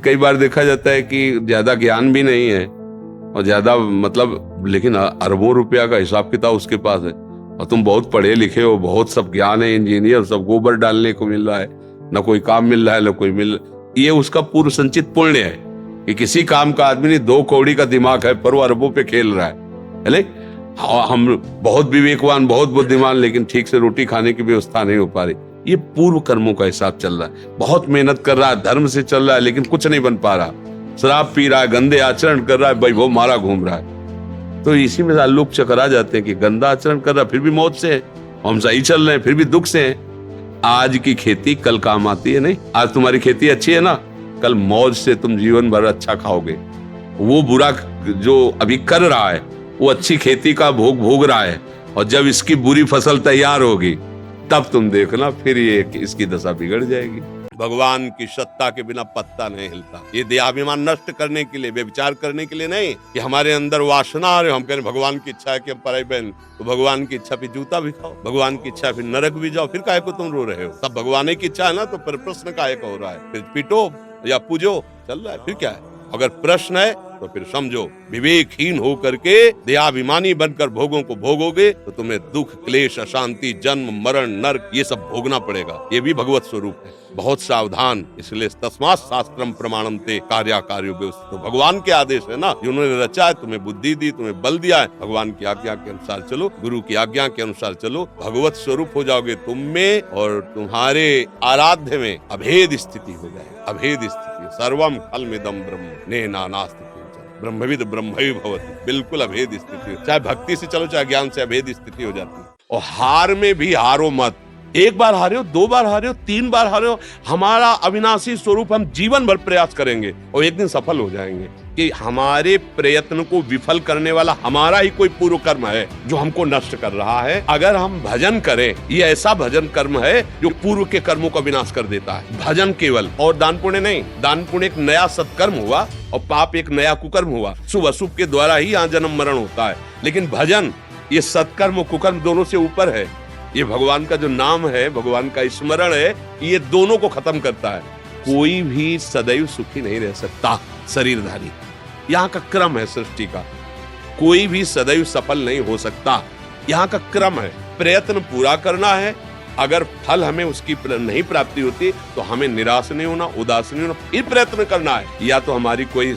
कई बार देखा जाता है कि ज्यादा ज्ञान भी नहीं है और ज्यादा मतलब, लेकिन अरबों रुपया का हिसाब किताब उसके पास है, और तुम बहुत पढ़े लिखे हो, बहुत सब ज्ञान है, इंजीनियर, सब गोबर डालने को मिल रहा है, ना कोई काम मिल रहा है, ना कोई ये उसका पूर्व संचित पुण्य है कि किसी काम का आदमी नहीं, 2 कौड़ी का दिमाग है पर वो अरबों पे खेल रहा है। हम बहुत विवेकवान, बहुत बुद्धिमान, लेकिन ठीक से रोटी खाने की व्यवस्था नहीं हो पा रही। ये पूर्व कर्मों का हिसाब चल रहा है। बहुत मेहनत कर रहा है, धर्म से चल रहा है, लेकिन कुछ नहीं बन पा रहा। शराब पी रहा है, गंदे आचरण कर रहा है, भाई वो मारा घूम रहा है। तो इसी में लोग चकरा जाते हैं कि गंदा आचरण कर रहा है फिर भी मौत से है, हम सही चल रहे हैं फिर भी दुख से है। आज की खेती कल काम आती है नहीं। आज तुम्हारी खेती अच्छी है ना, कल मौज से तुम जीवन भर अच्छा खाओगे। वो बुरा जो अभी कर रहा है वो अच्छी खेती का भोग भोग रहा है, और जब इसकी बुरी फसल तैयार होगी तब तुम देखना फिर ये इसकी दशा बिगड़ जाएगी। भगवान की सत्ता के बिना पत्ता नहीं हिलता। ये देहाभिमान नष्ट करने के लिए, व्यभिचार करने के लिए नहीं कि हमारे अंदर वासना आ रही, हम कह रहे भगवान की इच्छा है कि हम पराई बहन, तो भगवान की इच्छा फिर जूता भी खाओ, भगवान की इच्छा फिर नरक भी जाओ, फिर काहे को तुम रो रहे हो? सब भगवान की इच्छा है ना, तो फिर प्रश्न काहे का हो रहा है? फिर पीटो या पूजो, चल रहा है, फिर क्या है? अगर प्रश्न है तो फिर समझो, विवेकहीन होकर के देहाभिमानी बनकर भोगों को भोगोगे तो तुम्हें दुख, क्लेश, अशांति, जन्म, मरण, नरक ये सब भोगना पड़ेगा। ये भी भगवत स्वरूप है। बहुत सावधान, इसलिए तस्मात् शास्त्रम प्रमाणम ते कार्याकार्यो व्यवस्थितो। तो भगवान के आदेश है ना, जिन्होंने रचा है, तुम्हें बुद्धि दी, तुम्हें बल दिया है, भगवान की आज्ञा के अनुसार चलो, गुरु की आज्ञा के अनुसार चलो, भगवत स्वरूप हो जाओगे तुम में, और तुम्हारे आराध्य में अभेद स्थिति हो जाए। अभेद स्थिति, सर्वम खल्मिदं ब्रह्म नेना नास्ति ब्रह्मविद ब्रह्मैव भवति। बिल्कुल अभेद स्थिति हो, चाहे भक्ति से चलो चाहे ज्ञान से, अभेद स्थिति हो जाती है। और हार में भी हारो मत। एक बार हारे हो, 2 बार हारे हो, 3 बार हारे हो, हमारा अविनाशी स्वरूप हम जीवन भर प्रयास करेंगे और एक दिन सफल हो जाएंगे। कि हमारे प्रयत्न को विफल करने वाला हमारा ही कोई पूर्व कर्म है जो हमको नष्ट कर रहा है। अगर हम भजन करें, ये ऐसा भजन कर्म है जो पूर्व के कर्मों का विनाश कर देता है। भजन केवल, और दान पुण्य नहीं। दान पुण्य एक नया सत्कर्म हुआ और पाप एक नया कुकर्म हुआ। शुभ अशुभ के द्वारा ही यहाँ जन्म मरण होता है, लेकिन भजन ये सत्कर्म और कुकर्म दोनों से ऊपर है। ये भगवान का जो नाम है, भगवान का स्मरण है, ये दोनों को खत्म करता है। कोई भी सदैव सुखी नहीं रह सकता शरीरधारी। यहाँ का क्रम है सृष्टि का। कोई भी सदैव सफल नहीं हो सकता, यहाँ का क्रम है। प्रयत्न पूरा करना है, अगर फल हमें उसकी नहीं प्राप्ति होती तो हमें निराश नहीं होना, उदास नहीं होना, फिर प्रयत्न करना है। या तो हमारी कोई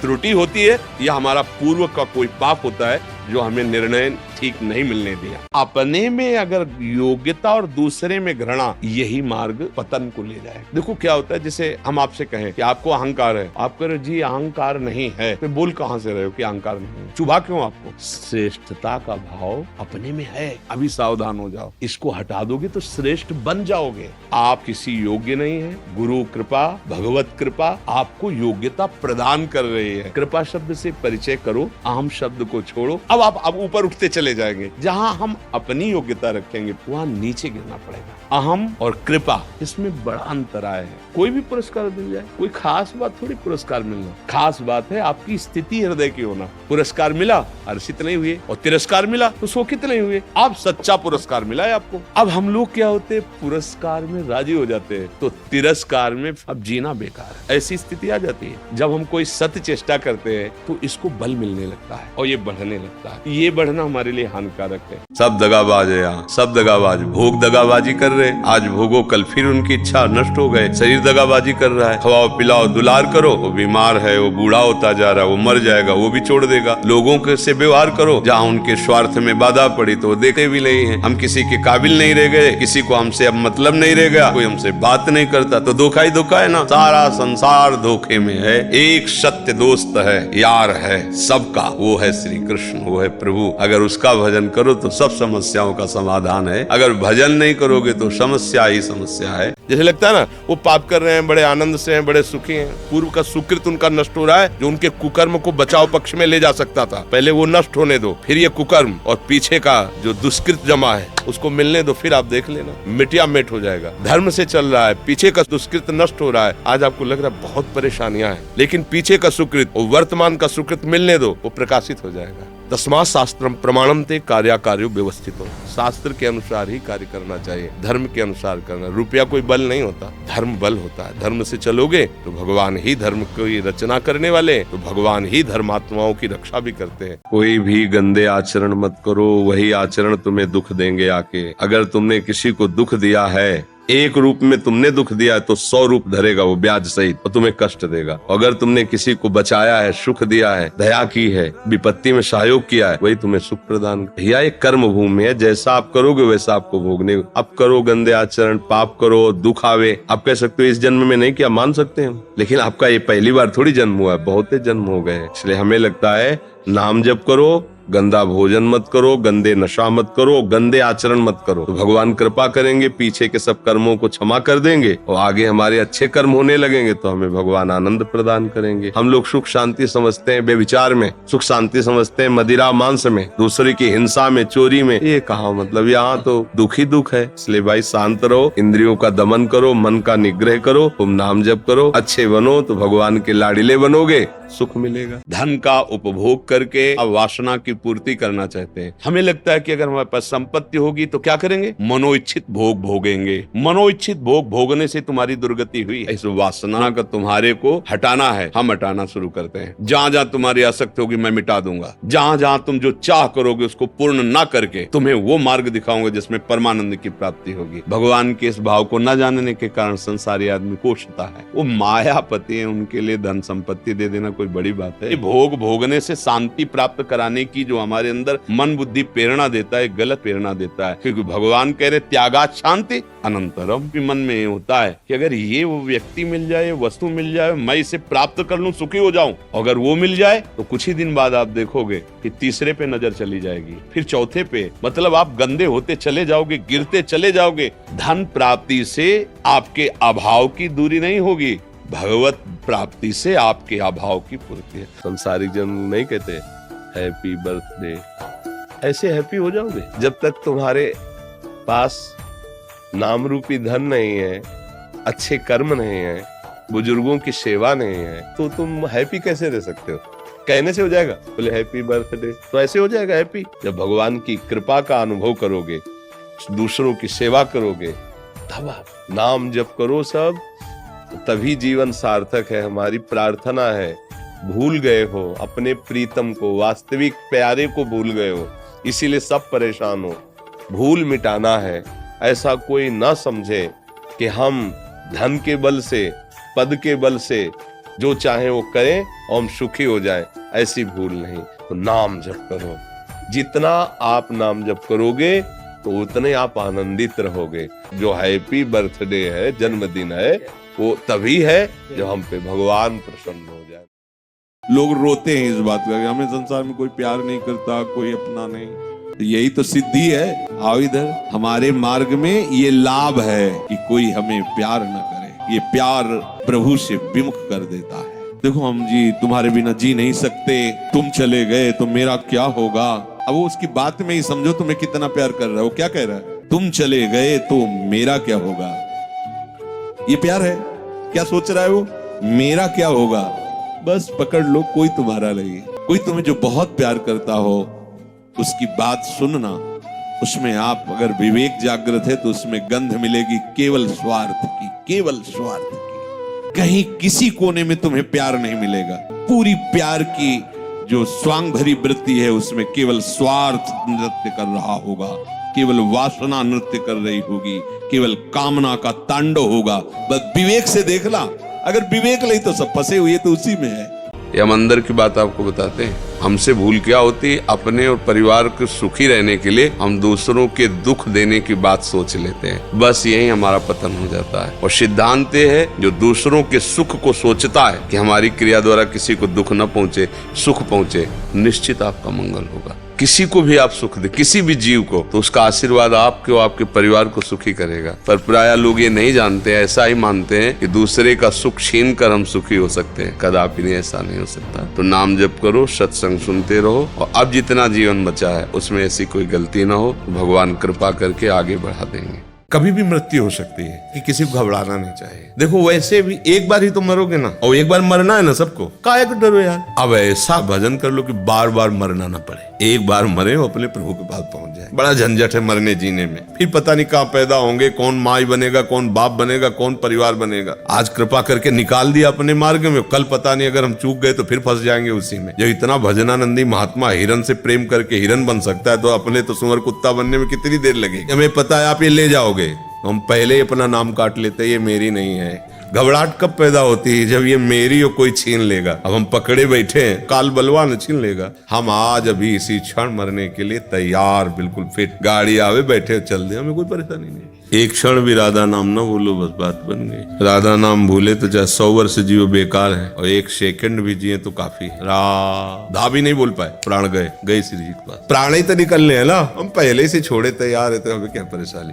त्रुटि होती है या हमारा पूर्व का कोई पाप होता है जो हमें निर्णय ठीक नहीं मिलने दिया। अपने में अगर योग्यता और दूसरे में घृणा, यही मार्ग पतन को ले जाए। देखो क्या होता है, जैसे हम आपसे कहें कि आपको अहंकार है, आप कह रहे जी अहंकार नहीं है, तो बोल कहां से रहे हो कि अहंकार नहीं है? चुभा क्यों आपको? श्रेष्ठता का भाव अपने में है। अभी सावधान हो जाओ, इसको हटा दोगे तो श्रेष्ठ बन जाओगे। आप किसी योग्य नहीं है, गुरु कृपा, भगवत कृपा आपको योग्यता प्रदान कर रही है। कृपा शब्द से परिचय करो, अहम शब्द को छोड़ो। अब ऊपर उठते चले जाएंगे। जहां हम अपनी योग्यता रखेंगे वहां नीचे गिरना पड़ेगा। अहम और कृपा, इसमें बड़ा अंतराय है। कोई भी पुरस्कार मिल जाए, कोई खास बात थोड़ी पुरस्कार मिलना। खास बात है आपकी स्थिति हृदय की होना। पुरस्कार मिला, हर्षित नहीं हुए, और तिरस्कार मिला तो शोकित नहीं हुए। अब सच्चा पुरस्कार मिला है आपको। अब हम लोग क्या होते, पुरस्कार में राजी हो जाते हैं तो तिरस्कार में अब जीना बेकार है। ऐसी स्थिति आ जाती है। जब हम कोई सत्य चेष्टा करते हैं तो इसको बल मिलने लगता है और ये बढ़ने लगता है। ये बढ़ना हमारे लिए हानिकारक है। सब दगाबाज है यहाँ, सब दगाबाज। भोग दगाबाजी कर रहे, आज भोगो कल फिर उनकी इच्छा नष्ट हो गए। शरीर दगाबाजी कर रहा है, खवाओ पिलाओ दुलार करो, वो बीमार है, वो बूढ़ा होता जा रहा है, वो मर जाएगा, वो भी छोड़ देगा। लोगों के से व्यवहार करो, जहाँ उनके स्वार्थ में बाधा पड़ी तो वो देखते भी नहीं है। हम किसी के काबिल नहीं रह गए, किसी को हमसे अब मतलब नहीं रह गया, कोई हमसे बात नहीं करता, तो धोखा ही धोखा है ना। सारा संसार धोखे में है। एक सत्य दोस्त है, यार है सबका, वो है श्री कृष्ण, वो है प्रभु। अगर उसका भजन करो तो सब समस्याओं का समाधान है। अगर भजन नहीं करोगे तो समस्या ही समस्या है। जैसे लगता है ना, वो पाप कर रहे हैं, बड़े आनंद से हैं, बड़े सुखी हैं। पूर्व का सुकृत उनका नष्ट हो रहा है, जो उनके कुकर्म को बचाव पक्ष में ले जा सकता था। पहले वो नष्ट होने दो, फिर ये कुकर्म और पीछे का जो दुष्कृत जमा है उसको मिलने दो, फिर आप देख लेना मिटिया मिट हो जाएगा। धर्म से चल रहा है, पीछे का दुष्कृत नष्ट हो रहा है। आज आपको लग रहा है बहुत परेशानियां हैं, लेकिन पीछे का सुकृत और वर्तमान का सुकृत मिलने दो, वो प्रकाशित हो जाएगा। तस्मात् शास्त्रम प्रमाणम ते कार्याकार्यो व्यवस्थितो। शास्त्र के अनुसार ही कार्य करना चाहिए, धर्म के अनुसार करना। रुपया कोई बल नहीं होता, धर्म बल होता है। धर्म से चलोगे तो भगवान ही धर्म की रचना करने वाले, तो भगवान ही धर्मात्माओं की रक्षा भी करते हैं। कोई भी गंदे आचरण मत करो, वही आचरण तुम्हें दुख देंगे आके। अगर तुमने किसी को दुख दिया है, एक रूप में तुमने दुख दिया है तो 100 रूप धरेगा वो ब्याज सहित और तुम्हें कष्ट देगा। अगर तुमने किसी को बचाया है, सुख दिया है, दया की है, विपत्ति में सहयोग किया है, वही तुम्हें सुख प्रदान। भैया एक कर्म भूमि है, जैसा आप करोगे वैसा आपको भोगने। अब करो गंदे आचरण, पाप करो, दुख आवे। आप कह सकते हो इस जन्म में नहीं किया, मान सकते हैं, लेकिन आपका ये पहली बार थोड़ी जन्म हुआ है, बहुत जन्म हो गए। इसलिए हमें लगता है नाम जप करो, गंदा भोजन मत करो, गंदे नशा मत करो, गंदे आचरण मत करो, तो भगवान कृपा करेंगे, पीछे के सब कर्मों को क्षमा कर देंगे और आगे हमारे अच्छे कर्म होने लगेंगे तो हमें भगवान आनंद प्रदान करेंगे। हम लोग सुख शांति समझते हैं बेविचार में, सुख शांति समझते हैं मदिरा मांस में, दूसरे की हिंसा में, चोरी में। ये कहा मतलब यहाँ तो दुख ही दुख है। इसलिए भाई शांत रहो, इंद्रियों का दमन करो, मन का निग्रह करो, तुम नाम जप करो, अच्छे बनो तो भगवान के लाडिले बनोगे, सुख मिलेगा। धन का उपभोग करके अब वासना की पूर्ति करना चाहते हैं। हमें लगता है कि अगर हमारे पास संपत्ति होगी तो क्या करेंगे, मनोइच्छित भोग भोगेंगे। मनोइच्छित भोग भोगने से तुम्हारी दुर्गति हुई। इस वासना का तुम्हारे को हटाना है, हम हटाना शुरू करते हैं। जहाँ जहाँ तुम्हारी आसक्ति होगी मैं मिटा दूंगा। जहाँ जहाँ तुम जो चाह करोगे उसको पूर्ण ना करके तुम्हें वो मार्ग दिखाऊंगा जिसमें परमानंद की प्राप्ति होगी। भगवान के इस भाव को न जानने के कारण संसारी आदमी कोसता है। वो मायापति है, उनके लिए धन संपत्ति दे देना कोई बड़ी बात है। भोग भोगने से शांति प्राप्त कराने की जो हमारे अंदर मन बुद्धि प्रेरणा देता है, गलत प्रेरणा देता है। क्योंकि भगवान कह रहे त्यागात शांति अनंतरम। भी मन में होता है कि अगर ये वो व्यक्ति मिल जाए, वस्तु मिल जाए, मैं इसे प्राप्त कर लूं, सुखी हो जाऊं। अगर वो मिल जाए तो कुछ ही दिन बाद आप देखोगे कि तीसरे पे नजर चली जाएगी, फिर चौथे पे, मतलब आप गंदे होते चले जाओगे, गिरते चले जाओगे। धन प्राप्ति से आपके अभाव की दूरी नहीं होगी, भगवत प्राप्ति से आपके अभाव की पूर्ति है। संसारिक जन नहीं कहते हैप्पी बर्थडे, ऐसे हैप्पी हो जाओगे जब तक तुम्हारे पास नाम रूपी धन नहीं है, अच्छे कर्म नहीं है, बुजुर्गों की सेवा नहीं है, तो तुम हैप्पी कैसे रह सकते हो? कहने से हो जाएगा, बोले हैप्पी बर्थडे तो ऐसे हो जाएगा हैप्पी? जब भगवान की कृपा का अनुभव करोगे, दूसरों की सेवा करोगे, तब आप नाम जप करो सब, तभी जीवन सार्थक है। हमारी प्रार्थना है, भूल गए हो अपने प्रीतम को, वास्तविक प्यारे को भूल गए हो, इसीलिए सब परेशान हो। भूल मिटाना है, ऐसा कोई ना समझे कि हम धन के बल से, पद के बल से जो चाहे वो करें और हम सुखी हो जाएं, ऐसी भूल नहीं। तो नाम जप करो, जितना आप नाम जप करोगे तो उतने आप आनंदित रहोगे। जो हैप्पी बर्थडे है, जन्मदिन है, वो तभी है जब हम पे भगवान प्रसन्न हो जाए। लोग रोते हैं इस बात का कि हमें संसार में कोई प्यार नहीं करता, कोई अपना नहीं। तो यही तो सिद्धि है। आओ इधर, हमारे मार्ग में ये लाभ है कि कोई हमें प्यार न करे। ये प्यार प्रभु से विमुख कर देता है। देखो हम जी तुम्हारे बिना जी नहीं सकते, तुम चले गए तो मेरा क्या होगा। अब वो उसकी बात में ही समझो तुम्हें कितना प्यार कर रहा है। वो क्या कह रहा है, तुम चले गए तो मेरा क्या होगा। ये प्यार है। क्या सोच रहा है वो, मेरा क्या होगा। बस पकड़ लो, कोई तुम्हारा नहीं। कोई तुम्हें जो बहुत प्यार करता हो उसकी बात सुनना, उसमें आप अगर विवेक जागृत है तो उसमें गंध मिलेगी केवल स्वार्थ की, केवल स्वार्थ की। कहीं किसी कोने में तुम्हें प्यार नहीं मिलेगा। पूरी प्यार की जो स्वांग भरी वृत्ति है उसमें केवल स्वार्थ नृत्य कर रहा होगा, केवल वासना नृत्य कर रही होगी, केवल कामना का तांडव होगा। बस विवेक से देखना, अगर विवेक नहीं तो सब फंसे हुए तो उसी में है। ये हम अंदर की बात आपको बताते हैं। हमसे भूल क्या होती है, अपने और परिवार को सुखी रहने के लिए हम दूसरों के दुख देने की बात सोच लेते हैं। बस यही हमारा पतन हो जाता है। और सिद्धांत ये है, जो दूसरों के सुख को सोचता है कि हमारी क्रिया द्वारा किसी को दुख न पहुंचे, सुख पहुंचे, निश्चित आपका मंगल होगा। किसी को भी आप सुख दे, किसी भी जीव को, तो उसका आशीर्वाद आपके और आपके परिवार को सुखी करेगा। पर प्राय लोग ये नहीं जानते, ऐसा ही मानते हैं कि दूसरे का सुख छीन कर हम सुखी हो सकते हैं। कदापि नहीं, ऐसा नहीं हो सकता। तो नाम जप करो, सत्संग सुनते रहो, और अब जितना जीवन बचा है उसमें ऐसी कोई गलती ना हो, भगवान कृपा करके आगे बढ़ा देंगे। कभी भी मृत्यु हो सकती है, कि किसी को घबराना नहीं चाहिए। देखो वैसे भी एक बार ही तो मरोगे ना, और एक बार मरना है ना सबको, काहे को डरो यार। अब ऐसा भजन कर लो कि बार बार मरना ना पड़े, एक बार मरे हो अपने प्रभु के पास पहुंच जाए। बड़ा झंझट है मरने जीने में, फिर पता नहीं कहाँ पैदा होंगे, कौन माई बनेगा, कौन बाप बनेगा, कौन परिवार बनेगा। आज कृपा करके निकाल दिया अपने मार्ग में, कल पता नहीं अगर हम चूक गए तो फिर फंस जाएंगे उसी में। जो इतना भजनानंदी महात्मा हिरन से प्रेम करके हिरन बन सकता है, तो अपने तो सुअर कुत्ता बनने में कितनी देर लगेगी। हमें पता है आप ये ले जाओगे, हम पहले ही अपना नाम काट लेते, ये मेरी नहीं है। घबराहट कब पैदा होती है, जब ये मेरी हो कोई छीन लेगा। अब हम पकड़े बैठे हैं, काल बलवान छीन लेगा। हम आज अभी इसी क्षण मरने के लिए तैयार, बिल्कुल फिट, गाड़ी आवे बैठे चल दे, हमें कोई परेशानी नहीं। एक क्षण भी राधा नाम ना भूलो, बस बात बन गई। राधा नाम भूले तो चाहे 100 वर्ष जियो बेकार है, और एक सेकंड भी जिए तो काफी। राधा भी नहीं बोल पाए, प्राण गए श्री जी के पास। प्राण ही तो निकलने है ना, हम पहले से छोड़े तैयार है, तो हमें क्या परेशानी।